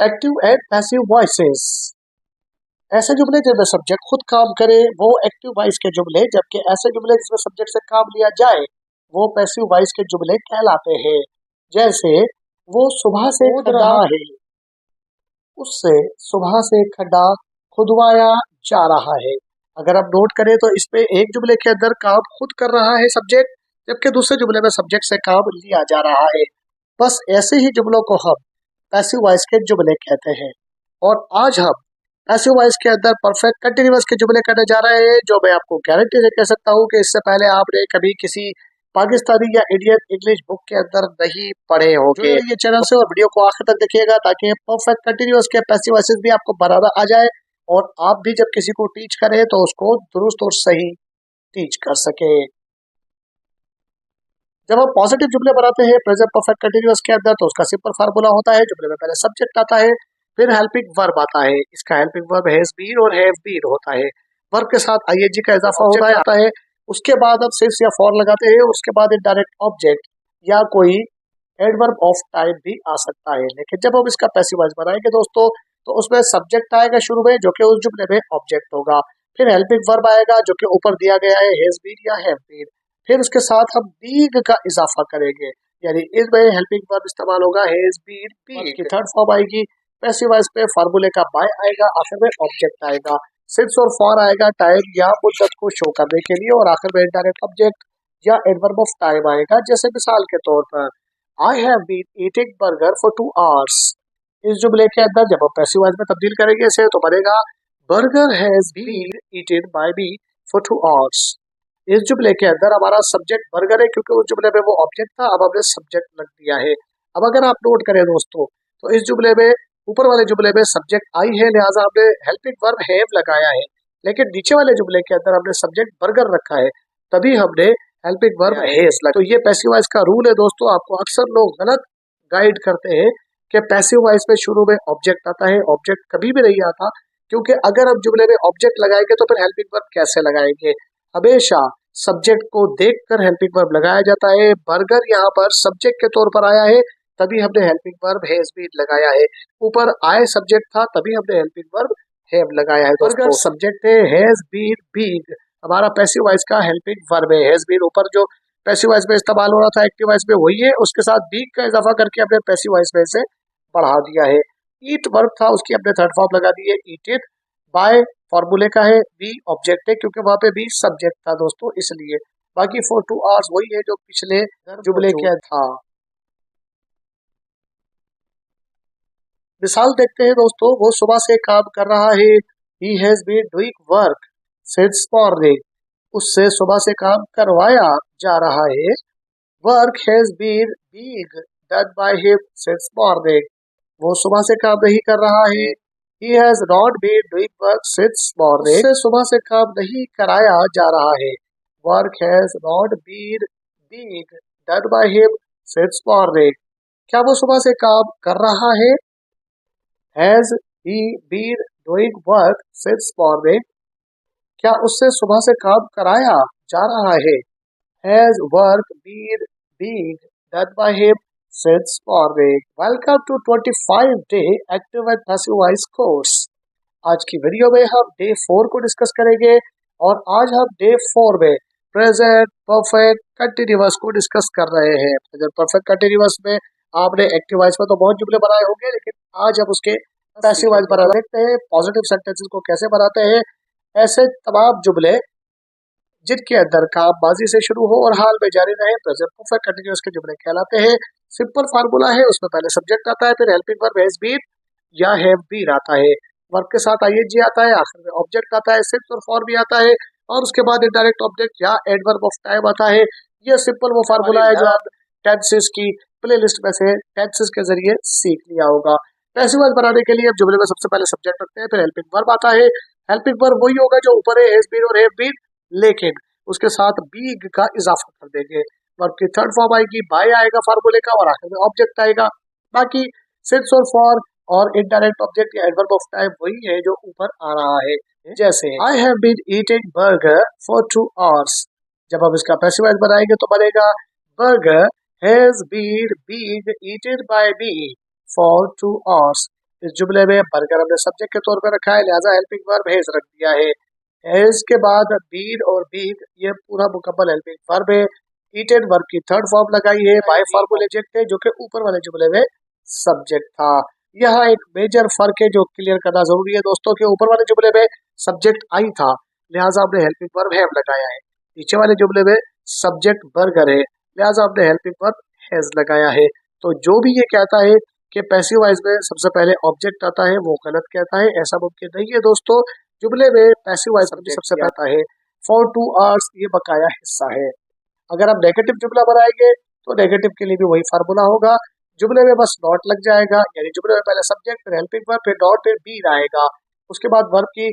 Active and passive voices. ऐसे जुमले जिनमें सब्जेक्ट खुद काम करे वो एक्टिव वॉइस के जुमले, जबकि ऐसे जुमले जिसमें सब्जेक्ट से काम लिया जाए वो पैसिव वॉइस के जुमले कहलाते हैं। जैसे वो सुबह से कूद रहा है, उससे सुबह से खड्डा खुदवाया जा रहा है। अगर आप नोट करें तो इसमें एक जुमले के अंदर काम खुद कर रहा है सब्जेक्ट, जबकि दूसरे जुमले में सब्जेक्ट से काम लिया जा रहा है। बस ऐसे ही जुमलों को हम पैसिव वॉइस के जुमले कहते हैं। और आज हम पैसिव वॉइस के अंदर परफेक्ट कंटिन्यूअस के जुमले करने जा रहे हैं, जो मैं आपको गारंटी से कह सकता हूँ कि इससे पहले आपने कभी किसी पाकिस्तानी या इंडियन इंग्लिश बुक के अंदर नहीं पढ़े होंगे। ये चैनल से और वीडियो को आखिर तक देखिएगा ताकि परफेक्ट कंटिन्यूअस के पैसिव वॉइसेस भी आपको बनाना आ जाए और आप भी जब किसी को टीच करें तो उसको दुरुस्त और सही टीच कर सके। जब हम पॉजिटिव जुमले बनाते हैं प्रेजेंट परफेक्ट कंटिन्यूअस के अंदर तो उसका सिंपल फार्मूला होता है। जुमले में पहले सब्जेक्ट आता है, फिर हेल्पिंग वर्ब आता है। इसका हेल्पिंग वर्ब हैज बीन और हैव बीन होता है। वर्ब के साथ आईएनजी का इजाफा होता है। उसके बाद हम सिंस या फॉर लगाते हैं। उसके बाद इनडायरेक्ट ऑब्जेक्ट या कोई एडवर्ब ऑफ टाइप भी आ सकता है। लेकिन जब हम इसका पैसिव वॉइस बनाएंगे दोस्तों तो उसमें सब्जेक्ट आएगा शुरू में, जो कि उस जुमले में ऑब्जेक्ट होगा। फिर हेल्पिंग वर्ब आएगा जो कि ऊपर दिया गया है, हैज बीन या हैव बीन। फिर उसके साथ हम बीइंग का इजाफा करेंगे, यानी इसमें हेल्पिंग वर्ब इस्तेमाल होगा हैज बीन बीइंग की थर्ड फॉर्म आएगी। पैसिव वॉइस पे फार्मूले का बाय आएगा, आखिर में ऑब्जेक्ट आएगा। सिंस और फॉर आएगा टाइम या मुद्दत को शो करने के लिए, और आखिर में इनडायरेक्ट ऑब्जेक्ट या एडवर्ब ऑफ टाइम आएगा। जैसे मिसाल के तौर पर I have been eating burger for 2 hours। इस जुमले के अंदर जब हम पैसिव वॉइस में तब्दील करेंगे इसे तो बनेगा burger has been eaten by me for 2 hours। इस जुमले के अंदर हमारा सब्जेक्ट बर्गर है क्योंकि उस जुमले में वो ऑब्जेक्ट था, अब हमने सब्जेक्ट लग दिया है। अब अगर आप नोट करें दोस्तों तो इस जुमले में ऊपर वाले जुमले में सब्जेक्ट आई है, लिहाजा हमने हेल्पिंग वर्ब हैव लगाया है। लेकिन नीचे वाले जुमले के अंदर हमने सब्जेक्ट बर्गर रखा है, तभी हमने हेल्पिंग वर्ब हैज लगा। तो ये पैसिव वॉइस का रूल है दोस्तों। आपको अक्सर लोग गलत गाइड करते हैं कि पैसिव वॉइस में शुरू में ऑब्जेक्ट आता है। ऑब्जेक्ट कभी भी नहीं आता, क्योंकि अगर हम जुमले में ऑब्जेक्ट लगाएंगे तो फिर हेल्पिंग वर्ब कैसे लगाएंगे। हमेशा सब्जेक्ट को देखकर हेल्पिंग वर्ब लगाया जाता है। बर्गर यहाँ पर सब्जेक्ट के तौर पर आया है, तभी हमने हेल्पिंग वर्ब हैज बीन लगाया है। ऊपर आए सब्जेक्ट था, तभी हमने हेल्पिंग वर्ब हैव लगाया है। बर्गर सब्जेक्ट है, हैज बीन बीइंग हमारा पैसिव वॉइस का हेल्पिंग वर्ब है। हैज बीन ऊपर जो पैसिव वॉइस में इस्तेमाल हो रहा था एक्टिव वॉइस में वही है, उसके साथ बीइंग का इजाफा करके हमने पैसिव वॉइस में से बढ़ा दिया है। ईट वर्ब था, उसकी हमने थर्ड फॉर्म लगा दी है ईटेड। बाय फॉर्मूले का है, बी ऑब्जेक्ट है क्योंकि वहां पे बी सब्जेक्ट था दोस्तों, इसलिए। बाकी फॉर 2 hours वही है जो पिछले जुमले के था। मिसाल देखते हैं दोस्तों, वो सुबह से काम कर रहा है। He has been doing work since morning. उससे सुबह से काम करवाया जा रहा है। Work has been being done by him since morning. वो सुबह से काम नहीं कर रहा है। He has not been doing work since morning। उससे सुबह से काम नहीं कराया जा रहा है। Work has not been being done by him since morning। क्या वो सुबह से काम कर रहा है? Has he been doing work since morning? क्या उससे सुबह से काम कराया जा रहा है? Has work been being done by him since morning। Welcome to 25-day active and passive voice course। आज की वीडियो में हम डे 4 को डिस्कस करेंगे और आज हम डे 4 में प्रेजेंट परफेक्ट कंटिन्यूअस को डिस्कस कर रहे हैं। प्रेजेंट परफेक्ट कंटिन्यूअस में आपने एक्टिव वॉइस में तो बहुत जुमले बनाए होंगे, लेकिन आज हम उसके पैसिव वॉइस बना देखते हैं। पॉजिटिव सेंटेंसेस को कैसे बनाते हैं, ऐसे तमाम जुमले जिनके अंदर काम माजी से शुरू हो और हाल में जारी रहे प्रेजेंट परफेक्ट कंटिन्यूअस के जुमले कहलाते हैं। सिंपल फार्मूला है, उसमें पहले सब्जेक्ट आता है, फिर हेल्पिंग वर्ब हैज बीन या हैव बीन आता है, वर्ब के साथ आईएनजी आता है, आखिर में ऑब्जेक्ट आता है, सिंस और फॉर भी आता है, और उसके बाद इनडायरेक्ट ऑब्जेक्ट या एडवर्ब ऑफ टाइम आता है। ये सिंपल वो फार्मूला है जो आप टेंसेस की प्लेलिस्ट में से टेंसेस के जरिए सीख लिया होगा। पैसिव वॉइस बनाने के लिए अब जुमले में सबसे पहले सब्जेक्ट रखते हैं, फिर हेल्पिंग वर्ब आता है। हेल्पिंग वर्ब वही होगा जो ऊपर है, हैज बीन और हैव बीन, लेकिन उसके साथ बीइंग का इजाफा कर देंगे। वर्ब की थर्ड फॉर्म आएगी, बाय आएगा फार्मूले का, और आखिर में ऑब्जेक्ट आएगा। बाकी सिंस और फॉर और इनडायरेक्ट ऑब्जेक्ट या एडवर्ब ऑफ टाइम वही है जो ऊपर आ रहा है। जैसे I have been eating burger for 2 hours। जब हम इसका पैसिव वॉइस बनाएंगे तो बनेगा burger has been being eaten by me for 2 hours। इस जुमले में बर्गर हमने सब्जेक्ट के तौर पर रखा है, लिहाजा हेल्पिंग वर्ब हैज रख दिया है। हैज के बाद बीड और बीग ये पूरा मुकम्मल हेल्पिंग वर्ब है। ईटेड वर्ब की थर्ड फॉर्म लगाई है, बाय फॉर्मूले है जो कि ऊपर वाले जुमले में सब्जेक्ट था। यहाँ एक मेजर फर्क है जो क्लियर करना जरूरी है दोस्तों के ऊपर वाले जुमले में सब्जेक्ट आई था, लिहाजा हमने हेल्पिंग वर्ब हैव लगाया है। नीचे वाले जुमले में सब्जेक्ट बर्गर है, लिहाजा हमने हेल्पिंग वर्ब हैज लगाया है। तो जो भी ये कहता है कि पैसिव वॉइस में सबसे पहले ऑब्जेक्ट आता है वो गलत कहता है, ऐसा मुमकिन नहीं है दोस्तों। जुमले में पैसिव वॉइस सबसे पहले आता है। फॉर 2 आवर्स ये बकाया हिस्सा है। अगर हम नेगेटिव जुमला बनाएंगे तो नेगेटिव के लिए भी वही फार्मूला होगा, जुमले में बस नॉट लग जाएगा, यानी जुमले में पहले सब्जेक्ट फिर हेल्पिंग वर्ब फिर नॉट फिर बी आएगा। उसके बाद वर्ब की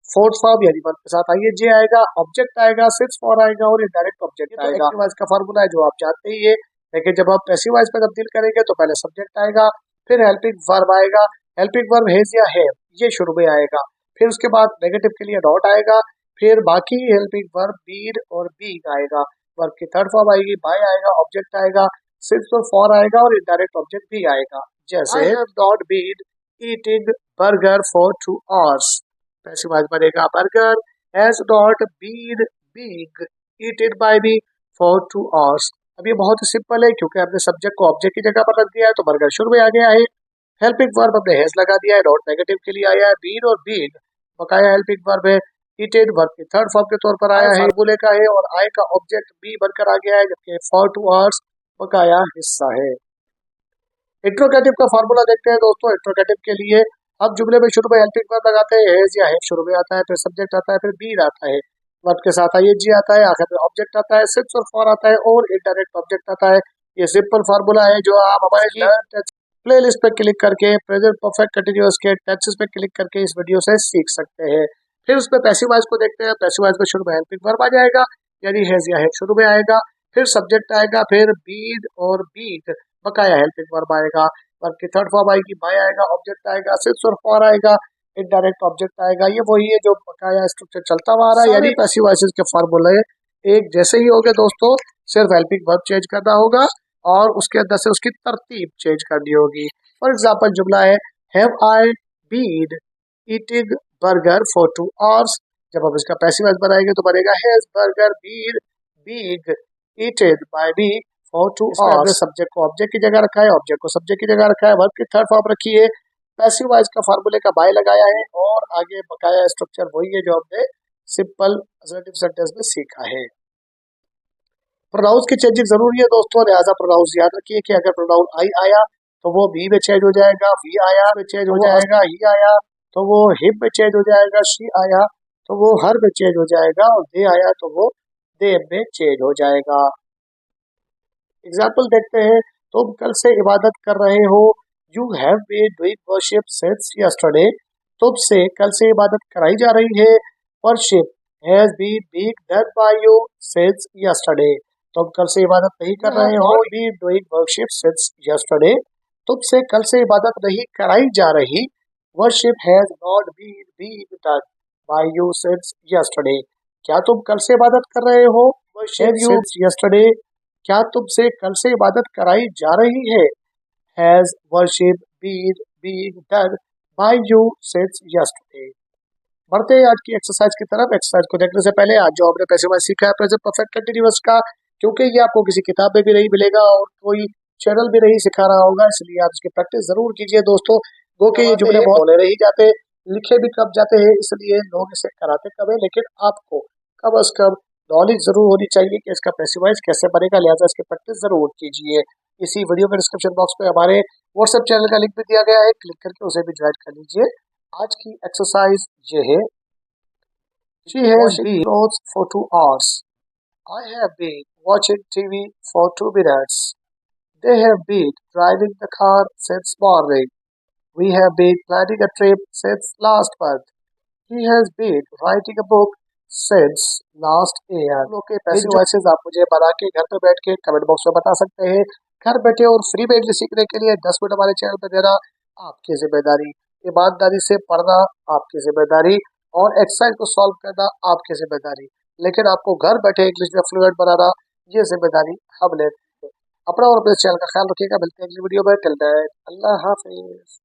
फोर्थ फॉर्म यानी वर्ब के साथ आईएनजी आएगा, ऑब्जेक्ट आएगा, सिंस फॉर आएगा और इनडायरेक्ट ऑब्जेक्ट आएगा। एक्टिव वॉइस का फार्मूला है जो आप जानते ही है, लेकिन जब आप पैसिव वॉइस पे तब्दील करेंगे तो पहले सब्जेक्ट आएगा, फिर हेल्पिंग वर्ब आएगा, हेल्पिंग वर्ब हैज या हैव ये शुरू में आएगा, फिर उसके बाद नेगेटिव के लिए नॉट आएगा, फिर बाकी हेल्पिंग वर्ब बीड और बीग आएगा, वर्ब की थर्ड फॉर्म आएगी, बाय आएगा, ऑब्जेक्ट आएगा, सिंस और फॉर आएगा और इनडायरेक्ट ऑब्जेक्ट भी आएगा। जैसे I have not been eating burger for 2 hours, passive voice बनेगा burger has not been being eated by me for 2 hours. अब ये बहुत ही सिंपल है क्योंकि हमने सब्जेक्ट को ऑब्जेक्ट की जगह पर रख दिया है तो बर्गर शुरू में आ गया है। हेल्पिंग वर्ब हमने हैज लगा दिया है, नॉट नेगेटिव के लिए आया है, बीन और बीग बकाया हेल्पिंग वर्ब है, ईटेड वर्ब की थर्ड फॉर्म के तौर पर आया है, फार्मूले का है और आई का ऑब्जेक्ट बी बनकर आ गया है, जबकि फॉर 2 आवर्स बकाया हिस्सा है। इंट्रोगेटिव का फार्मूला देखते हैं दोस्तों। इंट्रोगेटिव के लिए अब जुमले में शुरू में हेल्पिंग वर्ब लगाते हैं, हैज या हैव शुरू में आता है, फिर सब्जेक्ट आता है, फिर बीड आता है, वर्ब के साथ आईएनजी आता है, आखिर में ऑब्जेक्ट आता है, सिंस और फॉर आता है और इनडायरेक्ट ऑब्जेक्ट आता है। ये सिंपल फार्मूला है जो आप हमारे प्लेलिस्ट पे क्लिक करके प्रेजेंट परफेक्ट कंटीन्यूअस के टेंसेस पे क्लिक करके इस वीडियो से सीख सकते हैं। फिर उसमें पैसिव वॉइस को देखते हैं। पैसिव वॉइस में शुरू में हेल्पिंग वर्ब आ जाएगा, यानी हैज या हैव शुरू में आएगा, फिर सब्जेक्ट आएगा, फिर बीड और बीग बकाया हेल्पिंग वर्ब आएगा, वर्ब की थर्ड फॉर्म आएगी, बाय आएगा, ऑब्जेक्ट आएगा, सिंस और फॉर आएगा, इनडायरेक्ट ऑब्जेक्ट आएगा। ये वही है जो बकाया स्ट्रक्चर चलता हुआ आ रहा है, यानी पैसिव वॉइसेस के फार्मूले एक जैसे ही होंगे दोस्तों, सिर्फ हेल्पिंग वर्ब चेंज करना होगा और उसके अंदर से उसकी तरतीब चेंज करनी होगी। फॉर एग्जाम्पल जुमला है have I been eating burger for 2 hours, जब हम इसका पैसिव वॉइस बनाएंगे तो बनेगा has burger been being eated by me for 2 hours. Subject को ऑब्जेक्ट की जगह रखा है, ऑब्जेक्ट को सब्जेक्ट की जगह रखा है, वर्ब की थर्ड फॉर्म रखी है, पैसिव वॉइस का फार्मूले का बाय लगाया है और आगे बकाया स्ट्रक्चर वही है जो हमने सिंपल असर्टिव सेंटेंस में सीखा है। प्रोनाउंस की चेंजिंग जरूरी है दोस्तों, लिहाजा प्रोनाउंस याद रखिए कि अगर प्रोनाउन आई आया तो वो बी में चेंज हो जाएगा, वी आया में चेंज हो जाएगा, ही आया तो वो हिम में चेंज हो जाएगा, शी आया तो वो हर में चेंज हो जाएगा और दे आया तो वो देम में चेंज हो जाएगा। एग्जाम्पल देखते हैं। तुम कल से इबादत कर रहे हो, you have been doing worship since yesterday, तुमसे कल से इबादत कराई जा रही है, worship has been being done by you since yesterday, तुम कल से इबादत नहीं कर रहे हो, been doing worship since yesterday, तुमसे कल से इबादत नहीं कराई जा रही, worship has not been being done by you since yesterday, क्या तुम कल से इबादत कर रहे हो, वर्शिप सिंस यस्टरडे, क्या तुमसे कल से इबादत कराई जा रही है, has worship been being done by you since yesterday. बढ़ते हैं आज की एक्सरसाइज की तरफ। एक्सरसाइज को देखने से पहले आज जो आपने पैसिव वॉइस सीखा है प्रेजेंट परफेक्ट कंटीन्यूअस का, क्योंकि ये आपको किसी किताब में भी नहीं मिलेगा और कोई चैनल भी नहीं सिखा रहा होगा, इसलिए आप इसकी प्रैक्टिस जरूर कीजिए दोस्तों। वो के ये जुमले बोले नहीं जाते, लिखे भी कब जाते हैं, इसलिए लोग इसे कराते कब है, लेकिन आपको कम अज कम नॉलेज जरूर होनी चाहिए कि इसका पैसिव वॉइस कैसे बनेगा, लिहाजा इसकी प्रैक्टिस जरूर कीजिए। इसी वीडियो के डिस्क्रिप्शन बॉक्स में हमारे व्हाट्सएप चैनल का लिंक भी दिया गया है, क्लिक करके उसे भी ज्वाइन कर लीजिए। आज की एक्सरसाइज ये है, she has been clothes for 2 hours, I have been watching TV for 2 minutes, they have been driving the car since morning, we have been planning a trip since last month, he has been writing a book since last year। Okay, passive voices आप मुझे बना के घर पे बैठ के comment box में बता सकते हैं। घर बैठे और फ्री में इंग्लिश सीखने के लिए 10 मिनट हमारे चैनल पर देना आपकी जिम्मेदारी, ईमानदारी से पढ़ना आपकी जिम्मेदारी और एक्सरसाइज को सॉल्व करना आपकी जिम्मेदारी, लेकिन आपको घर बैठे इंग्लिश में फ्लुएंट बनाना ये जिम्मेदारी हम लेते हैं। अपना और अपने चैनल का ख्याल रखिएगा। मिलते हैं अगली वीडियो में। टिल देन अल्लाह हाफिज।